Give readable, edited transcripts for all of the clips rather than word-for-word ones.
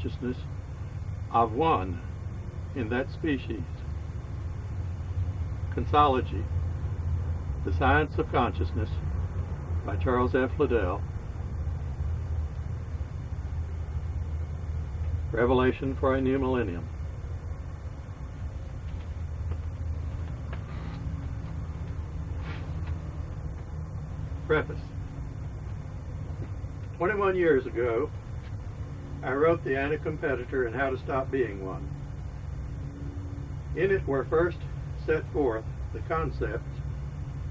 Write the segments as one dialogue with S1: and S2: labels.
S1: consciousness of one in that species. Consciology, The Science of Consciousness, by Charles F. Liddell. Revelation for a New Millennium. Preface. 21 years ago, I wrote The Anti-Competitor and How to Stop Being One. In it were first set forth the concepts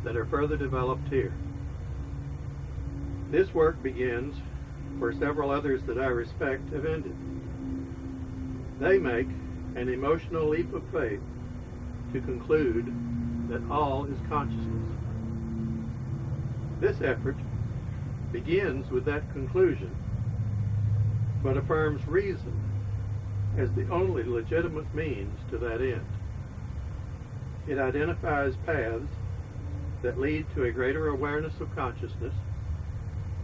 S1: that are further developed here. This work begins where several others that I respect have ended. They make an emotional leap of faith to conclude that all is consciousness. This effort begins with that conclusion, but affirms reason as the only legitimate means to that end. It identifies paths that lead to a greater awareness of consciousness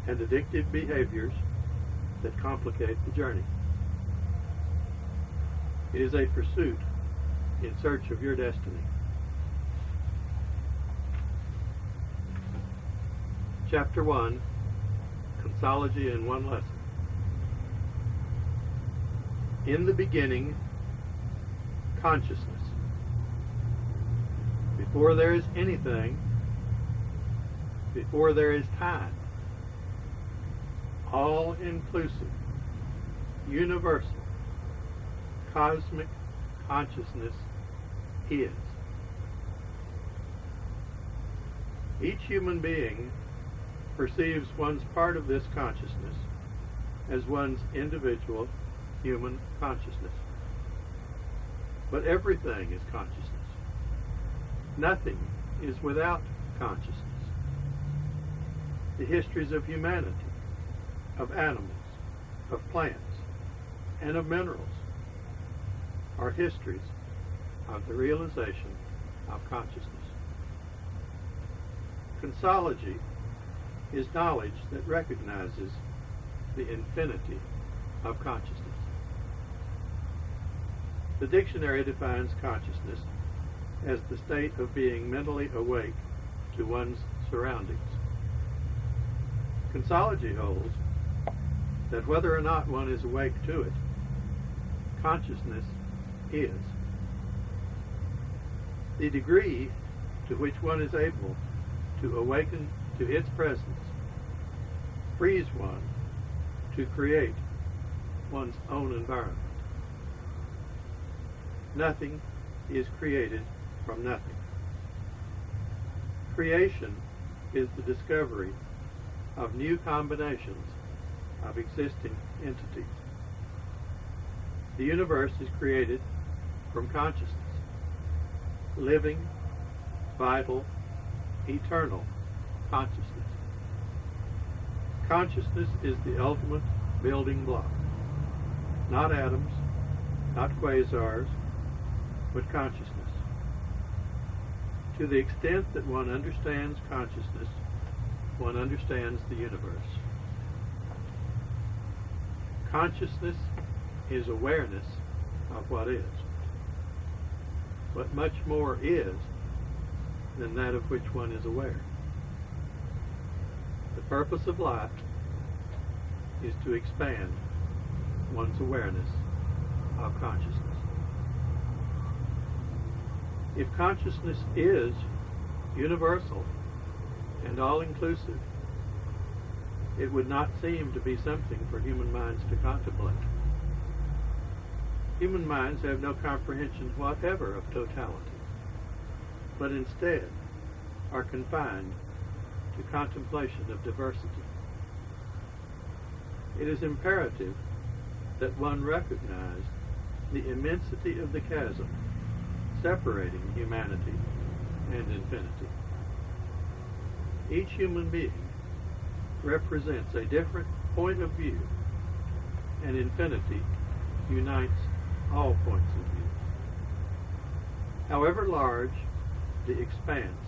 S1: and addictive behaviors that complicate the journey. It is a pursuit in search of your destiny. Chapter 1, Consciology in One Lesson. In the beginning, consciousness. Before there is anything, before there is time, all-inclusive, universal, cosmic consciousness is. Each human being perceives one's part of this consciousness as one's individual human consciousness. But everything is consciousness. Nothing is without consciousness. The histories of humanity, of animals, of plants, and of minerals are histories of the realization of consciousness. Consciology is knowledge that recognizes the infinity of consciousness. The dictionary defines consciousness as the state of being mentally awake to one's surroundings. Consciology holds that whether or not one is awake to it, consciousness is. The degree to which one is able to awaken to its presence frees one to create one's own environment. Nothing is created from nothing. Creation is the discovery of new combinations of existing entities. The universe is created from consciousness, living, vital, eternal consciousness. Consciousness is the ultimate building block. Not atoms, not quasars, but consciousness. To the extent that one understands consciousness, one understands the universe. Consciousness is awareness of what is. But much more is than that of which one is aware. The purpose of life is to expand one's awareness of consciousness. If consciousness is universal and all-inclusive, it would not seem to be something for human minds to contemplate. Human minds have no comprehension whatever of totality, but instead are confined to contemplation of diversity. It is imperative that one recognize the immensity of the chasm separating humanity and infinity. Each human being represents a different point of view, and infinity unites all points of view. However large the expanse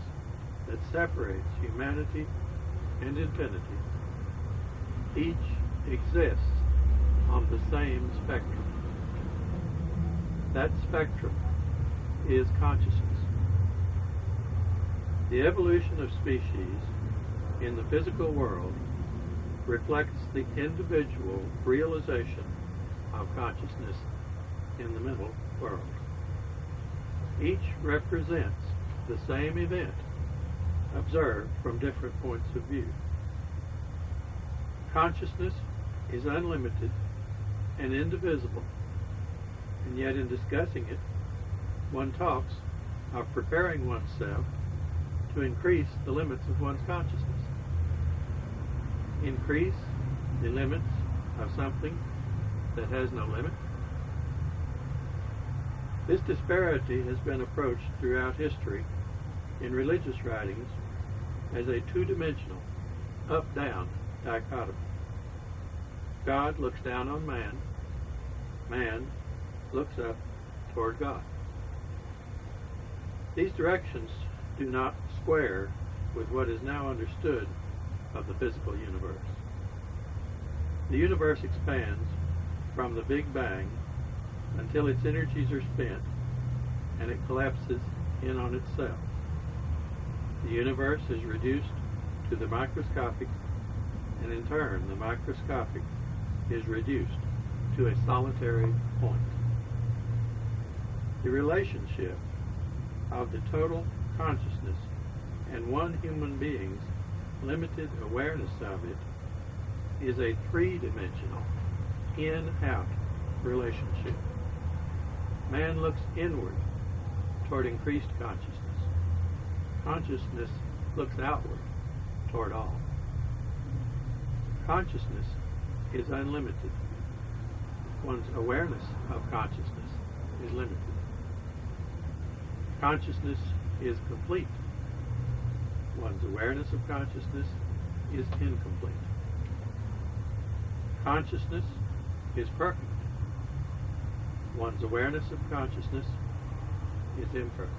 S1: that separates humanity and infinity, each exists on the same spectrum. That spectrum is consciousness. The evolution of species in the physical world reflects the individual realization of consciousness in the mental world. Each represents the same event observed from different points of view. Consciousness is unlimited and indivisible, and yet in discussing it, one talks of preparing oneself to increase the limits of one's consciousness. Increase the limits of something that has no limit. This disparity has been approached throughout history in religious writings as a two-dimensional, up-down dichotomy. God looks down on man, man looks up toward God. These directions do not square with what is now understood of the physical universe. The universe expands from the Big Bang until its energies are spent and it collapses in on itself. The universe is reduced to the microscopic, and in turn the microscopic is reduced to a solitary point. The relationship of the total consciousness and one human being's limited awareness of it is a three-dimensional, in-out relationship. Man looks inward toward increased consciousness. Consciousness looks outward toward all. Consciousness is unlimited. One's awareness of consciousness is limited. Consciousness is complete. One's awareness of consciousness is incomplete. Consciousness is perfect. One's awareness of consciousness is imperfect.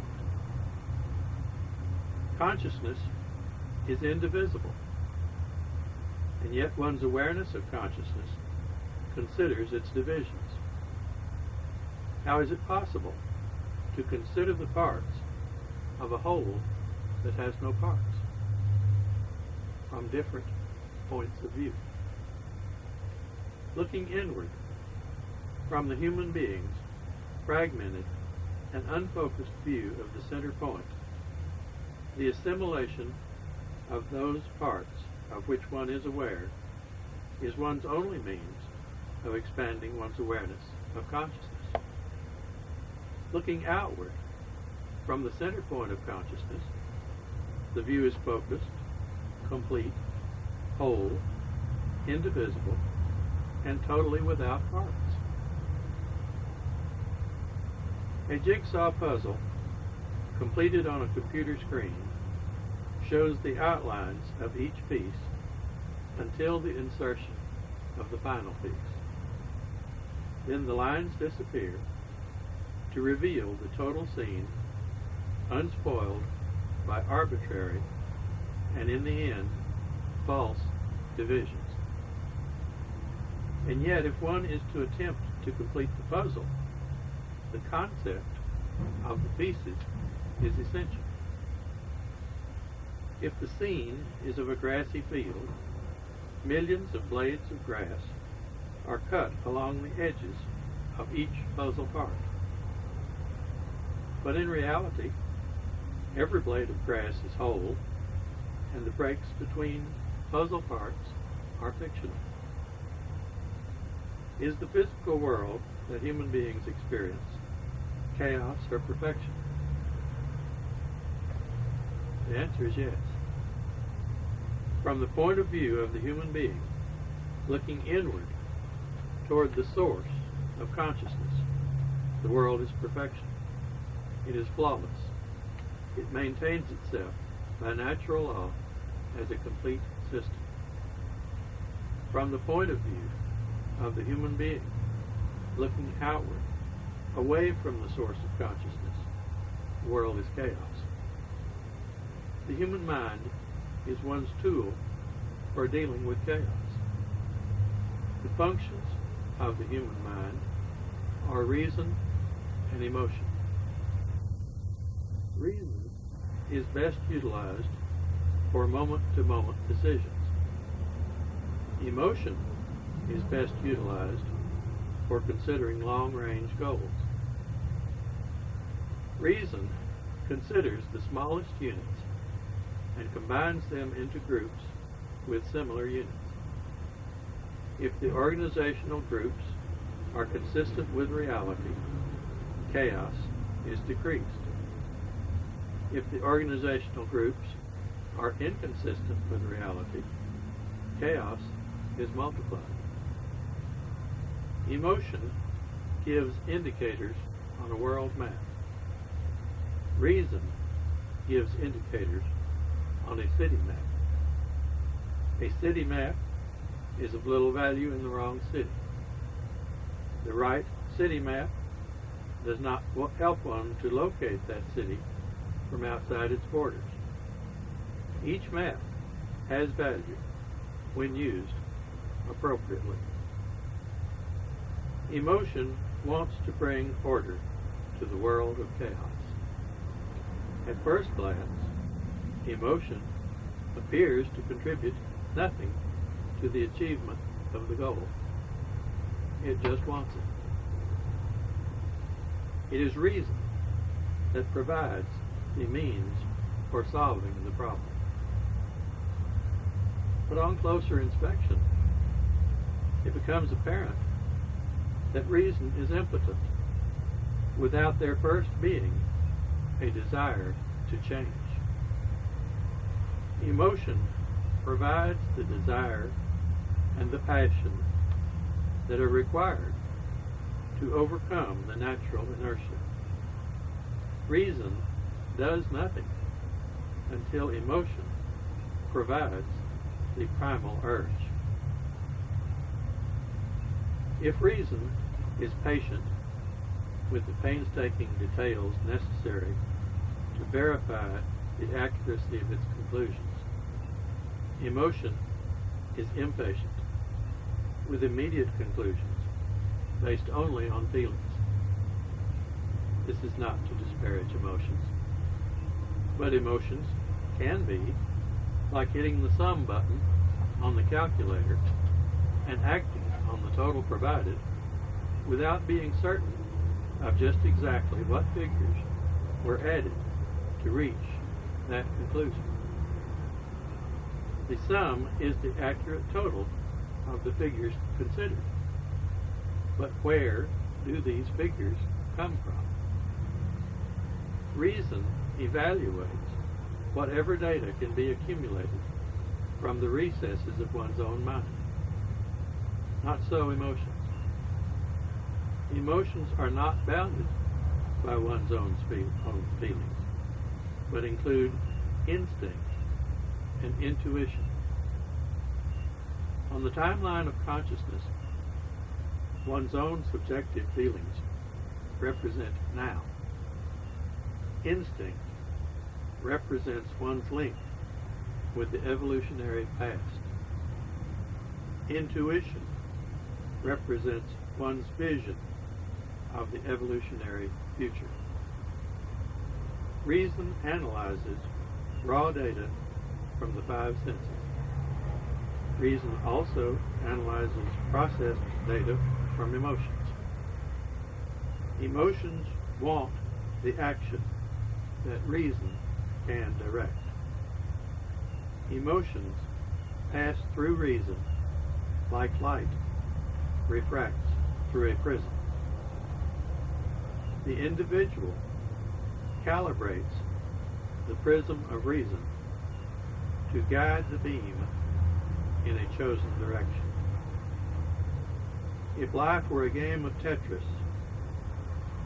S1: Consciousness is indivisible, and yet one's awareness of consciousness considers its divisions. How is it possible to consider the parts of a whole that has no parts from different points of view? Looking inward from the human being's fragmented and unfocused view of the center point, the assimilation of those parts of which one is aware is one's only means of expanding one's awareness of consciousness. Looking outward from the center point of consciousness, the view is focused, complete, whole, indivisible, and totally without parts. A jigsaw puzzle completed on a computer screen shows the outlines of each piece until the insertion of the final piece. Then the lines disappear to reveal the total scene, unspoiled by arbitrary and, in the end, false divisions. And yet, if one is to attempt to complete the puzzle, the concept of the pieces is essential. If the scene is of a grassy field, millions of blades of grass are cut along the edges of each puzzle part. But in reality, every blade of grass is whole, and the breaks between puzzle parts are fictional. Is the physical world that human beings experience chaos or perfection? The answer is yes. From the point of view of the human being, looking inward toward the source of consciousness, the world is perfection. It is flawless. It maintains itself by natural law as a complete system. From the point of view of the human being, looking outward, away from the source of consciousness, the world is chaos. The human mind is one's tool for dealing with chaos. It functions of the human mind are reason and emotion. Reason is best utilized for moment-to-moment decisions. Emotion is best utilized for considering long-range goals. Reason considers the smallest units and combines them into groups with similar units. If the organizational groups are consistent with reality, chaos is decreased. If the organizational groups are inconsistent with reality, chaos is multiplied. Emotion gives indicators on a world map. Reason gives indicators on a city map. A city map is of little value in the wrong city. The right city map does not help one to locate that city from outside its borders. Each map has value when used appropriately. Emotion wants to bring order to the world of chaos. At first glance, emotion appears to contribute nothing to the achievement of the goal. It just wants it. It is reason that provides the means for solving the problem. But on closer inspection, it becomes apparent that reason is impotent without there first being a desire to change. Emotion provides the desire and the passion that are required to overcome the natural inertia. Reason does nothing until emotion provides the primal urge. If reason is patient with the painstaking details necessary to verify the accuracy of its conclusions, emotion is impatient with immediate conclusions based only on feelings. This is not to disparage emotions, but emotions can be like hitting the sum button on the calculator and acting on the total provided without being certain of just exactly what figures were added to reach that conclusion. The sum is the accurate total of the figures considered. But where do these figures come from? Reason evaluates whatever data can be accumulated from the recesses of one's own mind. Not so emotions. Emotions are not bounded by one's own feelings, but include instinct and intuition. On the timeline of consciousness, one's own subjective feelings represent now. Instinct represents one's link with the evolutionary past. Intuition represents one's vision of the evolutionary future. Reason analyzes raw data from the five senses. Reason also analyzes processed data from emotions. Emotions want the action that reason can direct. Emotions pass through reason like light refracts through a prism. The individual calibrates the prism of reason to guide the beam in a chosen direction. If life were a game of Tetris,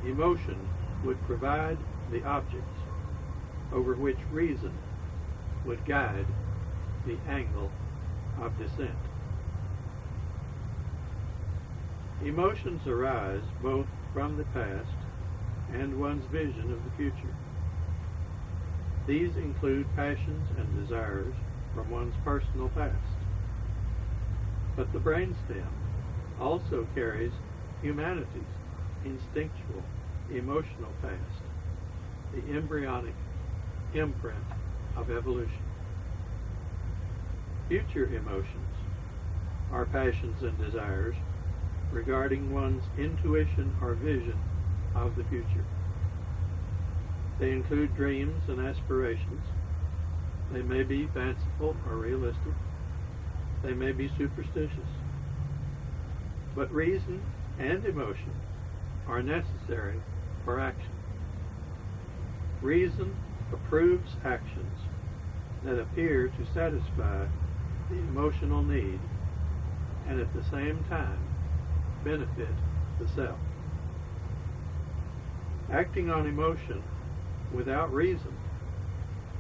S1: emotion would provide the objects over which reason would guide the angle of descent. Emotions arise both from the past and one's vision of the future. These include passions and desires from one's personal past. But the brainstem also carries humanity's instinctual, emotional past, the embryonic imprint of evolution. Future emotions are passions and desires regarding one's intuition or vision of the future. They include dreams and aspirations. They may be fanciful or realistic. They may be superstitious. But reason and emotion are necessary for action. Reason approves actions that appear to satisfy the emotional need and at the same time benefit the self. Acting on emotion without reason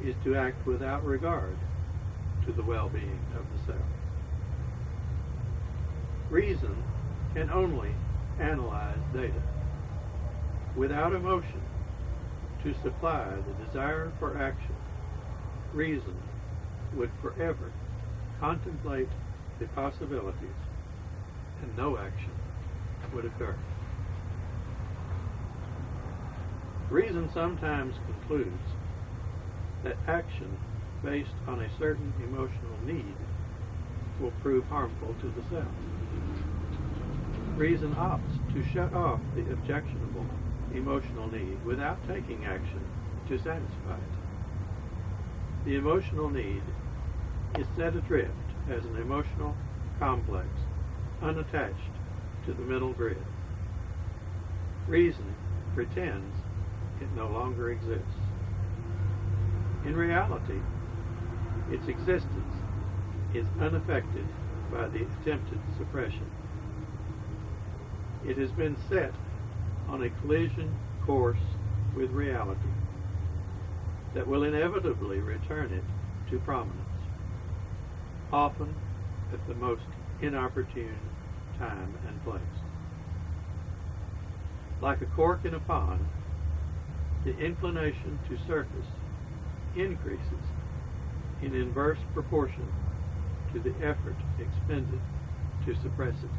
S1: is to act without regard to the well-being of the self. Reason can only analyze data. Without emotion to supply the desire for action, reason would forever contemplate the possibilities and no action would occur. Reason sometimes concludes that action based on a certain emotional need will prove harmful to the self. Reason opts to shut off the objectionable emotional need without taking action to satisfy it. The emotional need is set adrift as an emotional complex unattached to the mental grid. Reason pretends it no longer exists. In reality, its existence is unaffected by the attempted suppression. It has been set on a collision course with reality that will inevitably return it to prominence, often at the most inopportune time and place. Like a cork in a pond, the inclination to surface increases in inverse proportion to the effort expended to suppress it.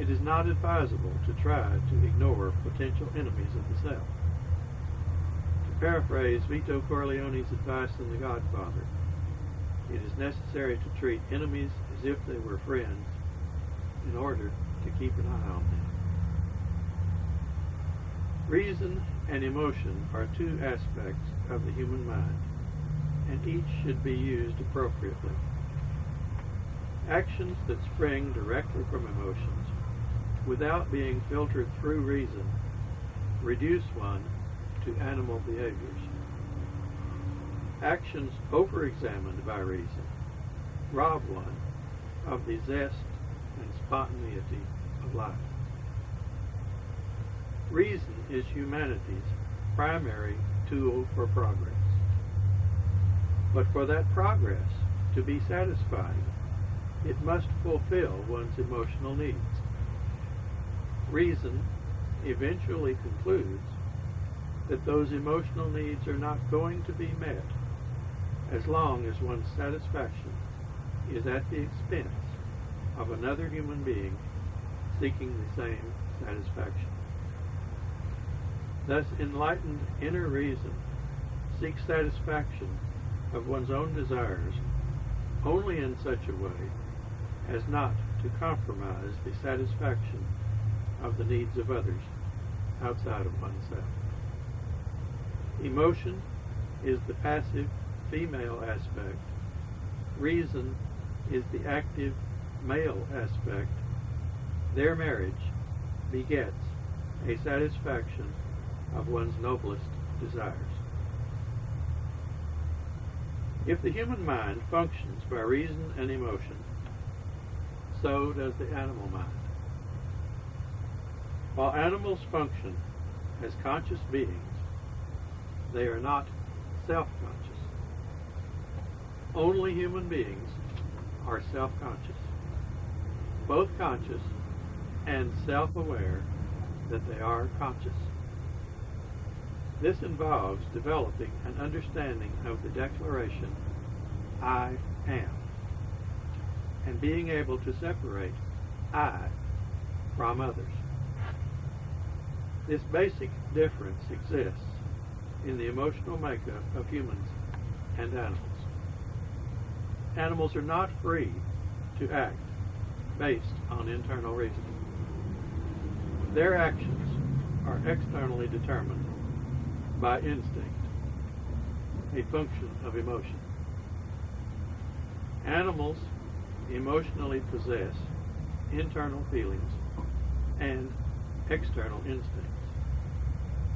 S1: It is not advisable to try to ignore potential enemies of the self. To paraphrase Vito Corleone's advice in The Godfather, it is necessary to treat enemies as if they were friends in order to keep an eye on them. Reason and emotion are two aspects of the human mind, and each should be used appropriately. Actions that spring directly from emotions, without being filtered through reason, reduce one to animal behaviors. Actions over-examined by reason rob one of the zest and spontaneity of life. Reason is humanity's primary tool for progress. But for that progress to be satisfying, it must fulfill one's emotional needs. Reason eventually concludes that those emotional needs are not going to be met as long as one's satisfaction is at the expense of another human being seeking the same satisfaction. Thus, enlightened inner reason seeks satisfaction of one's own desires only in such a way as not to compromise the satisfaction of the needs of others outside of oneself. Emotion is the passive female aspect. Reason is the active male aspect. Their marriage begets a satisfaction of one's noblest desires. If the human mind functions by reason and emotion, so does the animal mind. While animals function as conscious beings, they are not self-conscious. Only human beings are self-conscious, both conscious and self-aware that they are conscious. This involves developing an understanding of the declaration, I am, and being able to separate I from others. This basic difference exists in the emotional makeup of humans and animals. Animals are not free to act based on internal reasoning. Their actions are externally determined by instinct, a function of emotion. Animals emotionally possess internal feelings and external instincts,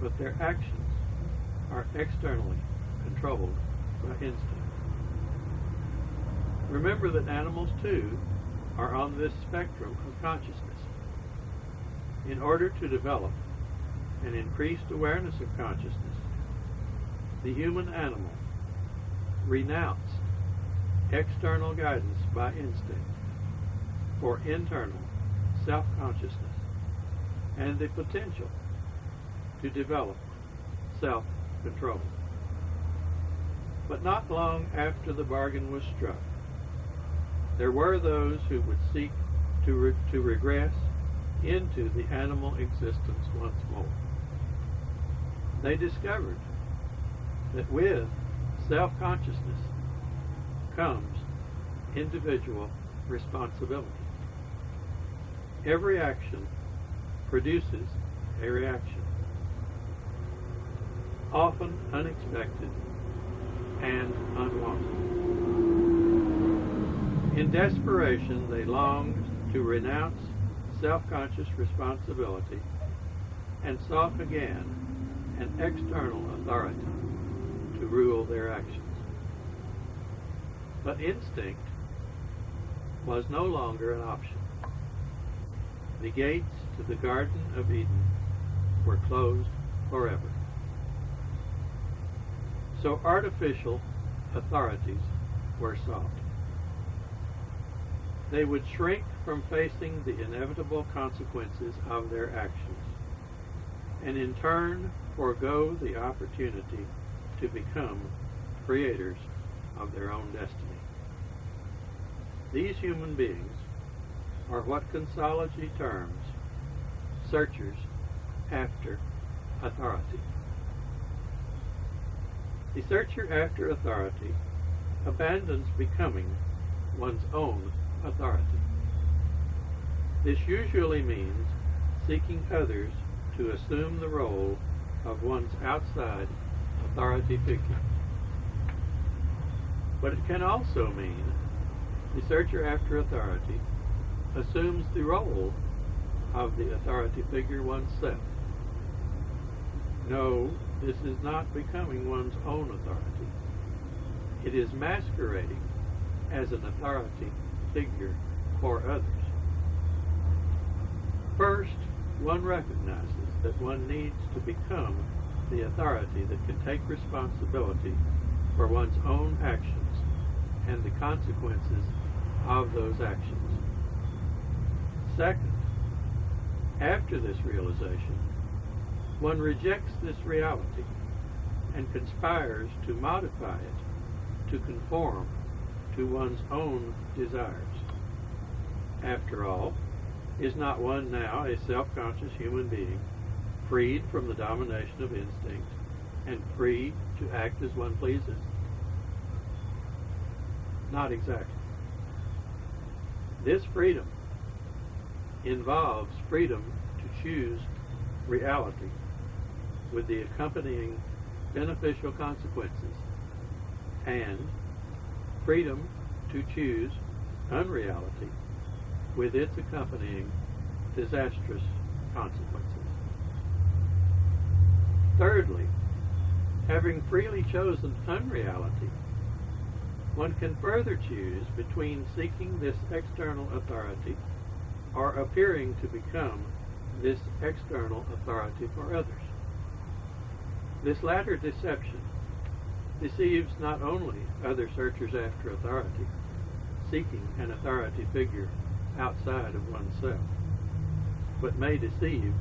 S1: but their actions are externally controlled by instinct. Remember that animals, too, are on this spectrum of consciousness. In order to develop an increased awareness of consciousness, the human animal renounced external guidance by instinct for internal self-consciousness and the potential to develop self-control. But not long after the bargain was struck, there were those who would seek to regress into the animal existence once more. They discovered that with self-consciousness comes individual responsibility. Every action produces a reaction, often unexpected and unwanted. In desperation, they longed to renounce self-conscious responsibility and sought again an external authority to rule their actions. But instinct was no longer an option. The gates to the Garden of Eden were closed forever. So artificial authorities were sought. They would shrink from facing the inevitable consequences of their actions, and in turn forego the opportunity to become creators of their own destiny. These human beings are what Consciology terms searchers after authority. The searcher after authority abandons becoming one's own authority. This usually means seeking others to assume the role of one's outside authority figure. But it can also mean the searcher after authority assumes the role of the authority figure oneself. No, this is not becoming one's own authority. It is masquerading as an authority figure for others. First, one recognizes that one needs to become the authority that can take responsibility for one's own actions and the consequences of those actions. Second, after this realization, one rejects this reality and conspires to modify it to conform to one's own desires. After all, is not one now a self-conscious human being, freed from the domination of instinct and free to act as one pleases? Not exactly. This freedom involves freedom to choose reality with the accompanying beneficial consequences, and freedom to choose unreality with its accompanying disastrous consequences. Thirdly, having freely chosen unreality, one can further choose between seeking this external authority or appearing to become this external authority for others. This latter deception deceives not only other searchers after authority, seeking an authority figure outside of oneself, but may deceive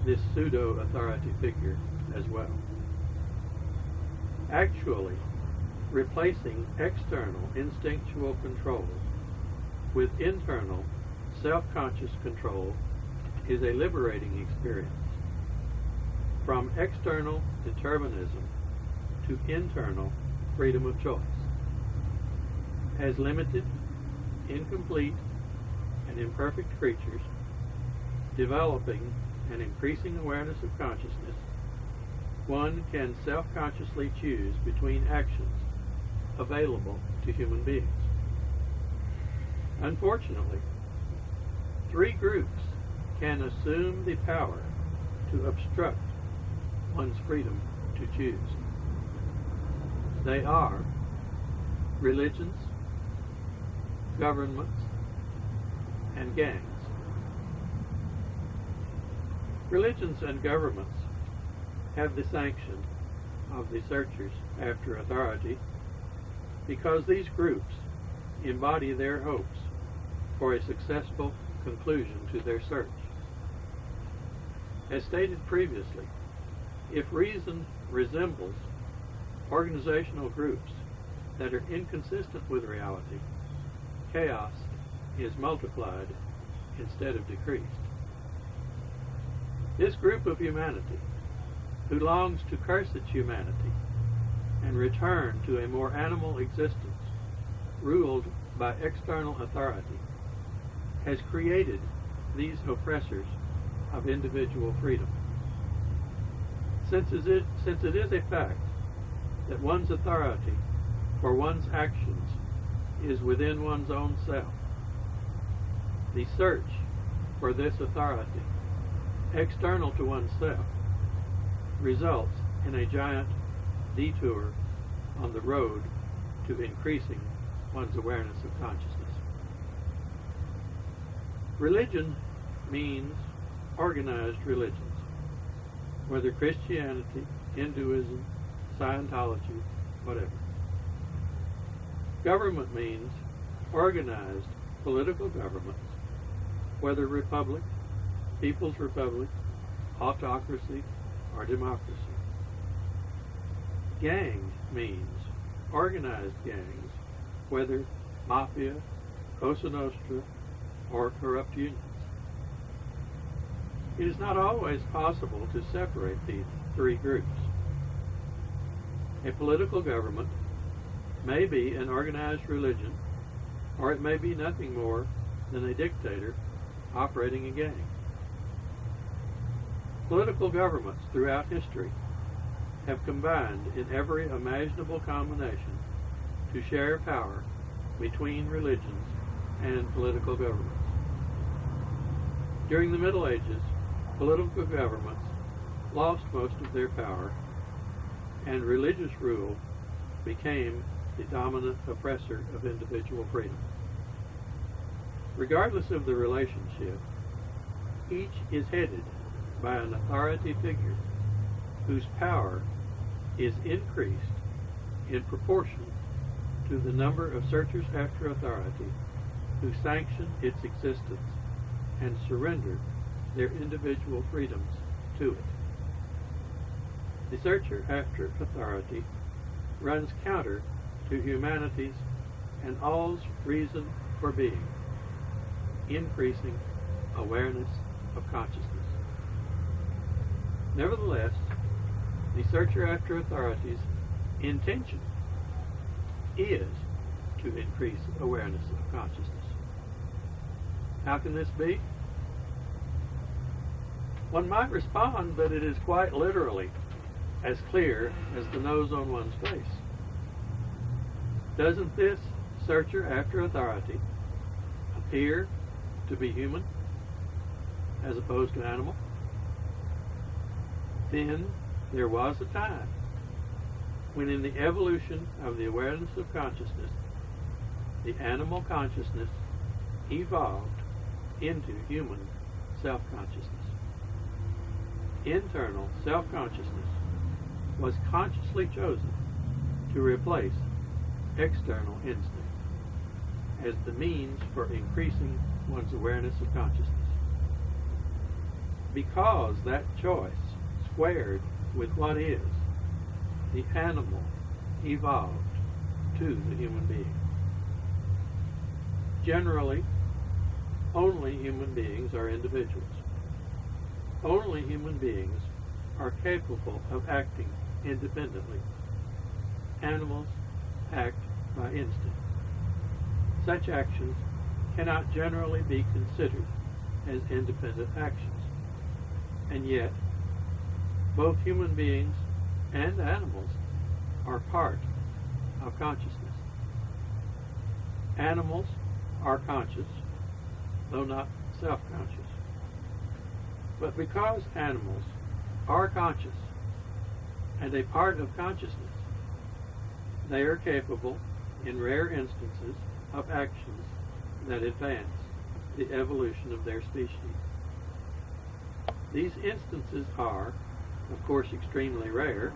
S1: this pseudo-authority figure as well. Actually, replacing external instinctual control with internal, self-conscious control is a liberating experience. From external determinism to internal freedom of choice. As limited, incomplete, and imperfect creatures, developing an increasing awareness of consciousness, one can self-consciously choose between actions available to human beings. Unfortunately, three groups can assume the power to obstruct one's freedom to choose. They are religions, governments, and gangs. Religions and governments have the sanction of the searchers after authority because these groups embody their hopes for a successful conclusion to their search. As stated previously, if reason resembles organizational groups that are inconsistent with reality, chaos is multiplied instead of decreased. This group of humanity, who longs to curse its humanity and return to a more animal existence ruled by external authority, has created these oppressors of individual freedom. Since it is a fact that one's authority for one's actions is within one's own self, the search for this authority, external to oneself, results in a giant detour on the road to increasing one's awareness of consciousness. Religion means organized religions, whether Christianity, Hinduism, Scientology, whatever. Government means organized political governments, whether republic, people's republic, autocracy, or democracy. Gang means organized gangs, whether mafia, Cosa Nostra, or corrupt unions. It is not always possible to separate these three groups. A political government may be an organized religion, or it may be nothing more than a dictator operating a gang. Political governments throughout history have combined in every imaginable combination to share power between religions and political governments. During the Middle Ages, political governments lost most of their power, and religious rule became the dominant oppressor of individual freedom. Regardless of the relationship, each is headed by an authority figure whose power is increased in proportion to the number of searchers after authority who sanction its existence and surrender their individual freedoms to it. The searcher after authority runs counter to humanity's and all's reason for being, increasing awareness of consciousness. Nevertheless, the searcher after authority's intention is to increase awareness of consciousness. How can this be? One might respond that it is quite literally as clear as the nose on one's face. Doesn't this searcher after authority appear to be human as opposed to animal? Then there was a time when in the evolution of the awareness of consciousness, the animal consciousness evolved into human self-consciousness. Internal self-consciousness was consciously chosen to replace external instinct as the means for increasing one's awareness of consciousness. Because that choice squared with what is, the animal evolved to the human being. Generally, only human beings are individuals. Only human beings are capable of acting independently. Animals act by instinct. Such actions cannot generally be considered as independent actions. And yet, both human beings and animals are part of consciousness. Animals are conscious, though not self-conscious. But because animals are conscious and a part of consciousness, they are capable, in rare instances, of actions that advance the evolution of their species. These instances are, of course, extremely rare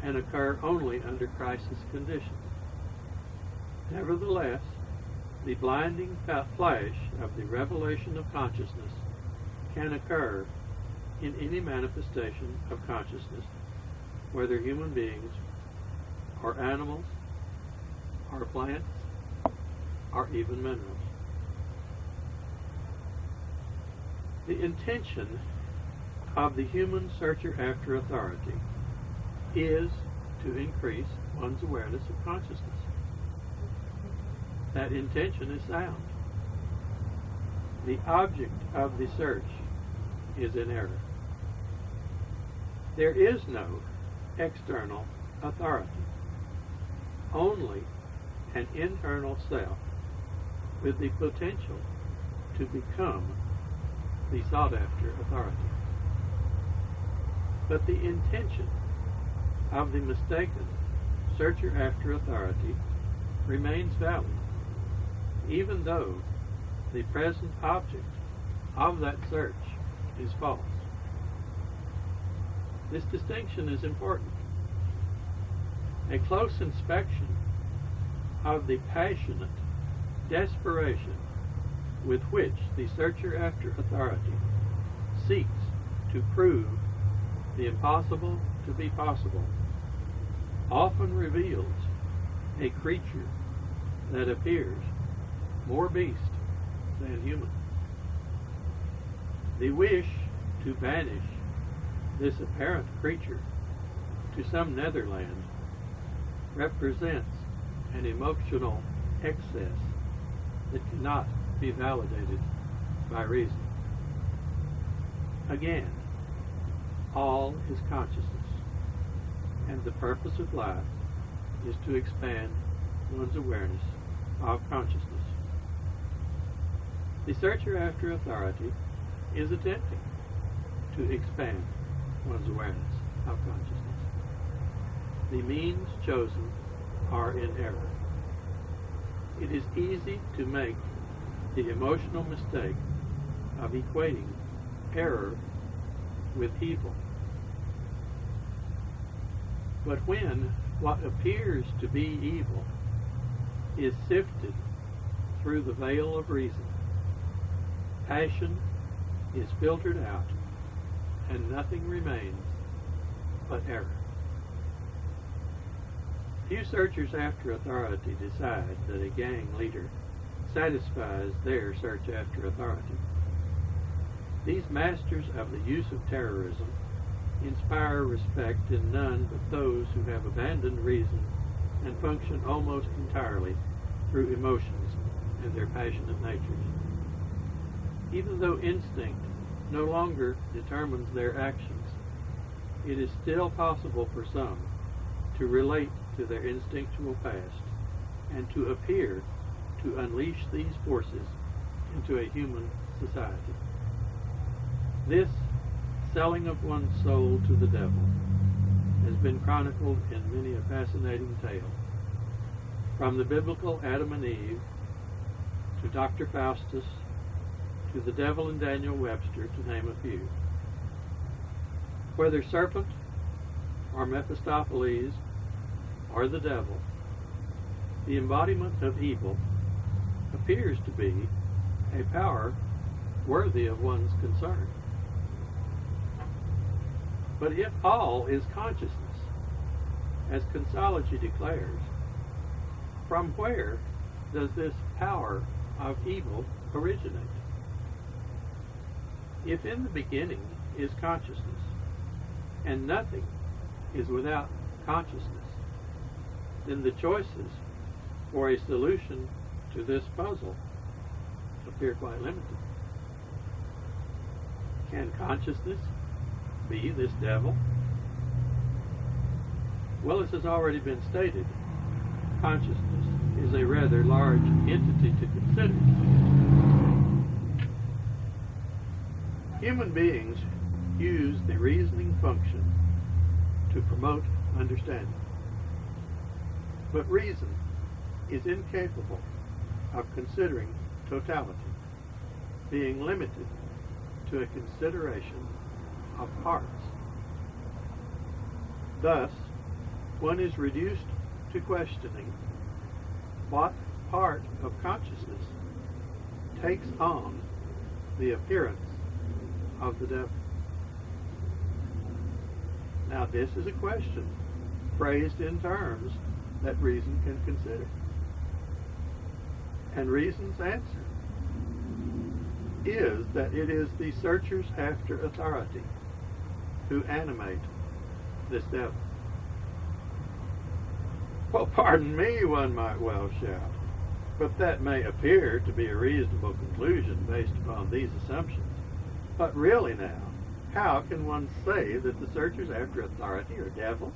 S1: and occur only under crisis conditions. Nevertheless, the blinding flash of the revelation of consciousness can occur in any manifestation of consciousness, whether human beings or animals or plants or even minerals. The intention of the human searcher after authority is to increase one's awareness of consciousness. That intention is sound. The object of the search is in error. There is no external authority, only an internal self with the potential to become the sought-after authority. But the intention of the mistaken searcher after authority remains valid, even though the present object of that search is false. This distinction is important. A close inspection of the passionate desperation with which the searcher after authority seeks to prove the impossible to be possible often reveals a creature that appears more beast than human. The wish to banish this apparent creature to some netherland represents an emotional excess that cannot be validated by reason. Again, all is consciousness, and the purpose of life is to expand one's awareness of consciousness. The searcher after authority is attempting to expand one's awareness of consciousness. The means chosen are in error. It is easy to make the emotional mistake of equating error with evil. But when what appears to be evil is sifted through the veil of reason, passion is filtered out and nothing remains but error. Few searchers after authority decide that a gang leader satisfies their search after authority. These masters of the use of terrorism inspire respect in none but those who have abandoned reason and function almost entirely through emotions and their passionate natures. Even though instinct no longer determines their actions, it is still possible for some to relate to their instinctual past and to appear to unleash these forces into a human society. This selling of one's soul to the devil has been chronicled in many a fascinating tale, from the biblical Adam and Eve to Dr. Faustus to the devil and Daniel Webster, to name a few. Whether serpent or Mephistopheles or the devil, the embodiment of evil appears to be a power worthy of one's concern. But if all is consciousness, as Consciology declares, from where does this power of evil originate? If in the beginning is consciousness, and nothing is without consciousness, then the choices for a solution to this puzzle appear quite limited. Can consciousness be this devil? Well, as has already been stated, consciousness is a rather large entity to consider. Human beings use the reasoning function to promote understanding. But reason is incapable of considering totality, being limited to a consideration of parts. Thus, one is reduced to questioning what part of consciousness takes on the appearance of the devil. Now, this is a question phrased in terms that reason can consider. And reason's answer is that it is the searchers after authority who animate this devil. Well, pardon me, one might well shout, but that may appear to be a reasonable conclusion based upon these assumptions. But really now, how can one say that the searchers after authority are devils?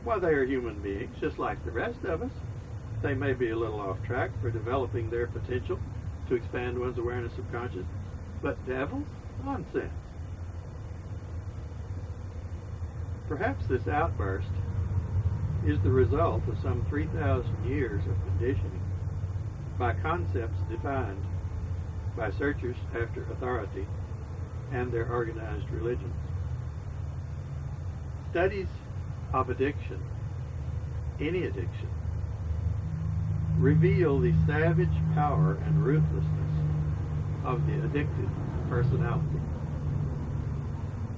S1: Well, they are human beings, just like the rest of us. They may be a little off track for developing their potential to expand one's awareness of consciousness, but devils? Nonsense. Perhaps this outburst is the result of some 3,000 years of conditioning by concepts defined by searchers after authority and their organized religions. Studies of addiction, any addiction, reveal the savage power and ruthlessness of the addicted personality,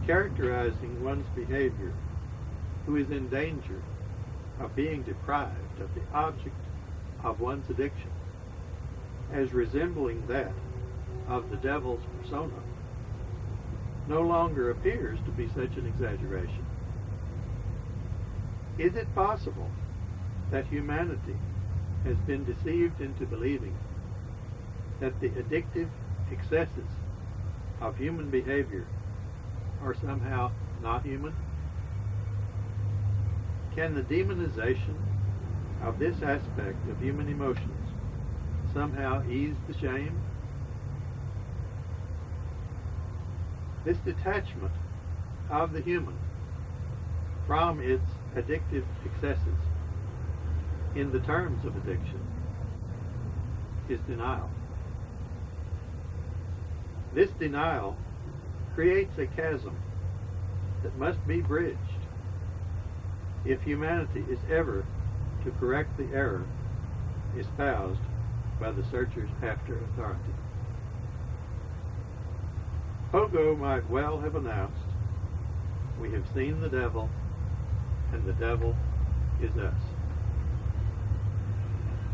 S1: characterizing one's behavior who is in danger of being deprived of the object of one's addiction as resembling that of the devil's persona no longer appears to be such an exaggeration. Is it possible that humanity has been deceived into believing that the addictive excesses of human behavior are somehow not human? Can the demonization of this aspect of human emotions somehow ease the shame? This detachment of the human from its addictive excesses in the terms of addiction is denial. This denial creates a chasm that must be bridged if humanity is ever to correct the error espoused by the searchers after authority. Pogo might well have announced, "We have seen the devil, and the devil is us."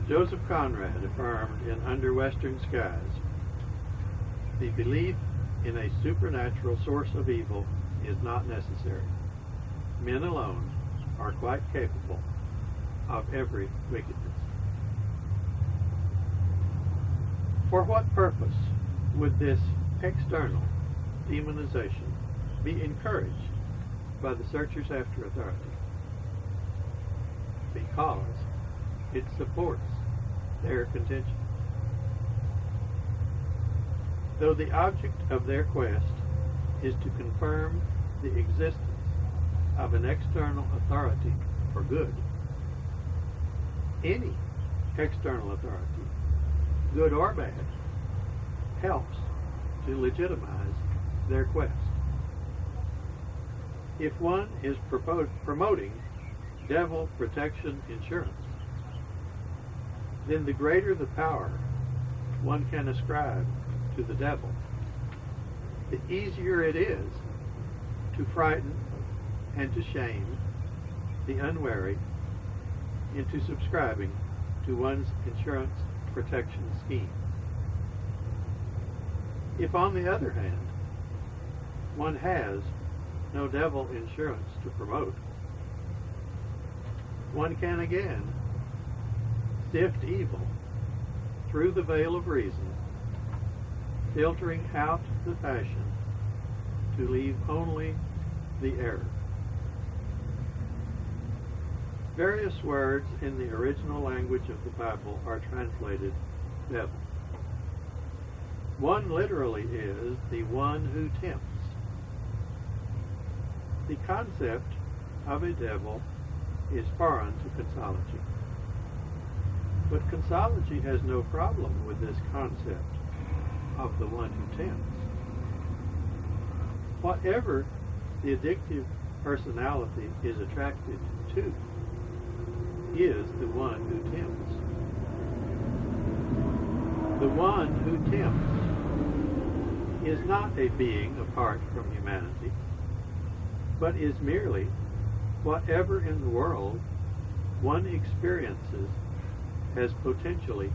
S1: Joseph Conrad affirmed in Under Western Skies, "The belief in a supernatural source of evil is not necessary. Men alone are quite capable of every wickedness." For what purpose would this external demonization be encouraged by the searchers after authority? Because it supports their contention. Though the object of their quest is to confirm the existence of an external authority for good, any external authority, good or bad, helps to legitimize their quest. If one is promoting devil protection insurance, then the greater the power one can ascribe to the devil, the easier it is to frighten and to shame the unwary into subscribing to one's insurance protection scheme. If, on the other hand, one has no devil insurance to promote, one can again sift evil through the veil of reason, filtering out the passion to leave only the error. Various words in the original language of the Bible are translated devil. One literally is the one who tempts. The concept of a devil is foreign to Consciology. But Consciology has no problem with this concept of the one who tempts. Whatever the addictive personality is attracted to is the one who tempts. The one who tempts is not a being apart from humanity, but is merely whatever in the world one experiences as potentially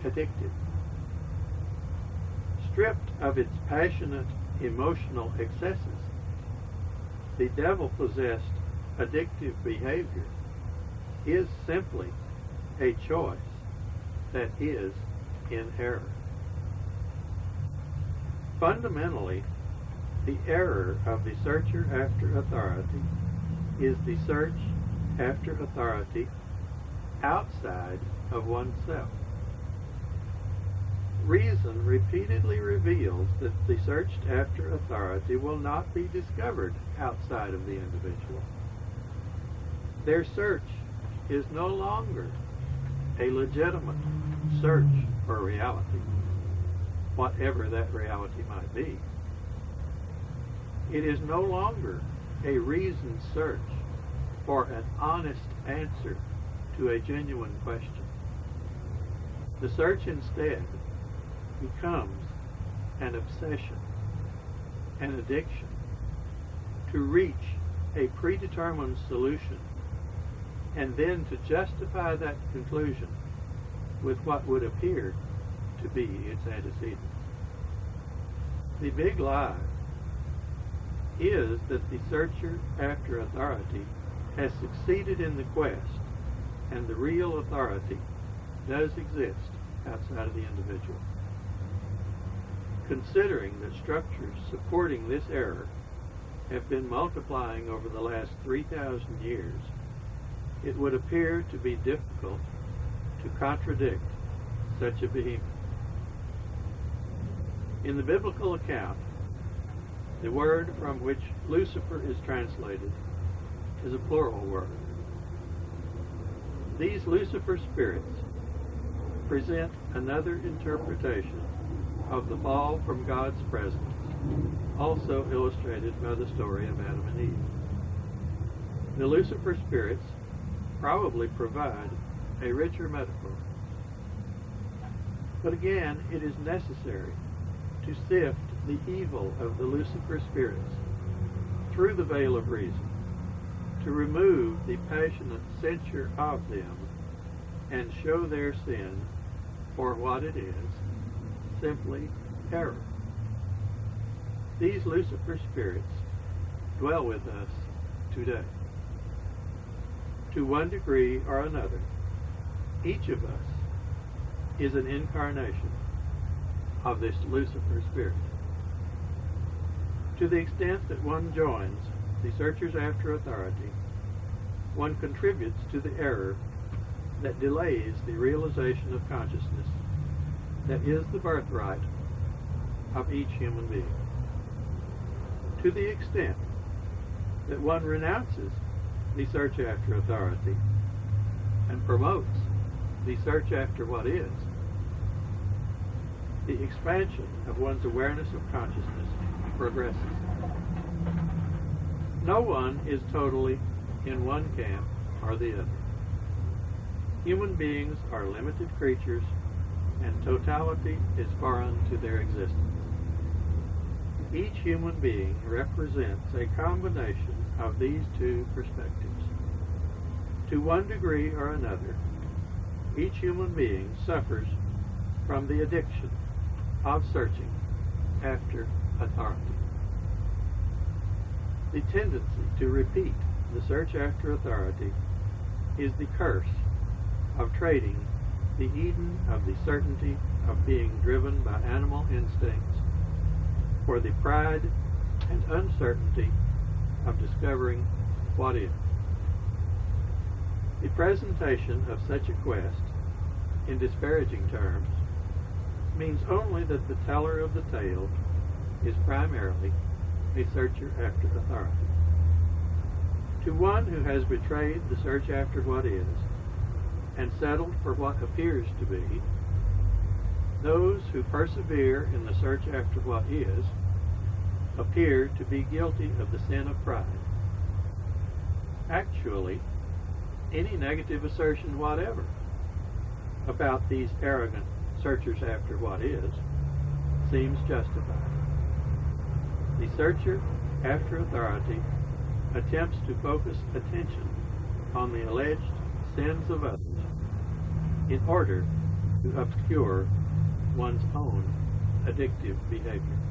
S1: addictive. Stripped of its passionate emotional excesses, the devil-possessed addictive behavior is simply a choice that is in error. Fundamentally, the error of the searcher after authority is the search after authority outside of oneself. Reason repeatedly reveals that the searched after authority will not be discovered outside of the individual. Their search is no longer a legitimate search for reality, whatever that reality might be. It is no longer a reasoned search for an honest answer to a genuine question. The search instead becomes an obsession, an addiction, to reach a predetermined solution and then to justify that conclusion with what would appear to be its antecedent. The big lie is that the searcher after authority has succeeded in the quest, and the real authority does exist outside of the individual. Considering that structures supporting this error have been multiplying over the last 3,000 years, it would appear to be difficult to contradict such a behemoth. In the biblical account, the word from which Lucifer is translated is a plural word. These Lucifer spirits present another interpretation of the fall from God's presence, also illustrated by the story of Adam and Eve. The Lucifer spirits probably provide a richer metaphor. But again, it is necessary to sift the evil of the Lucifer spirits through the veil of reason, to remove the passionate censure of them and show their sin for what it is, simply error. These Lucifer spirits dwell with us today. To one degree or another, each of us is an incarnation of this Lucifer spirit. To the extent that one joins the searchers after authority, one contributes to the error that delays the realization of consciousness that is the birthright of each human being. To the extent that one renounces the search after authority and promotes the search after what is, the expansion of one's awareness of consciousness progresses. No one is totally in one camp or the other. Human beings are limited creatures, and totality is foreign to their existence. Each human being represents a combination of these two perspectives. To one degree or another, each human being suffers from the addiction of searching after authority. The tendency to repeat the search after authority is the curse of trading the Eden of the certainty of being driven by animal instincts for the pride and uncertainty of discovering what is. The presentation of such a quest in disparaging terms means only that the teller of the tale is primarily a searcher after authority. To one who has betrayed the search after what is and settled for what appears to be, those who persevere in the search after what is appear to be guilty of the sin of pride. Actually, any negative assertion whatever about these arrogant searchers after what is seems justified. The searcher after authority attempts to focus attention on the alleged sins of others in order to obscure one's own addictive behavior.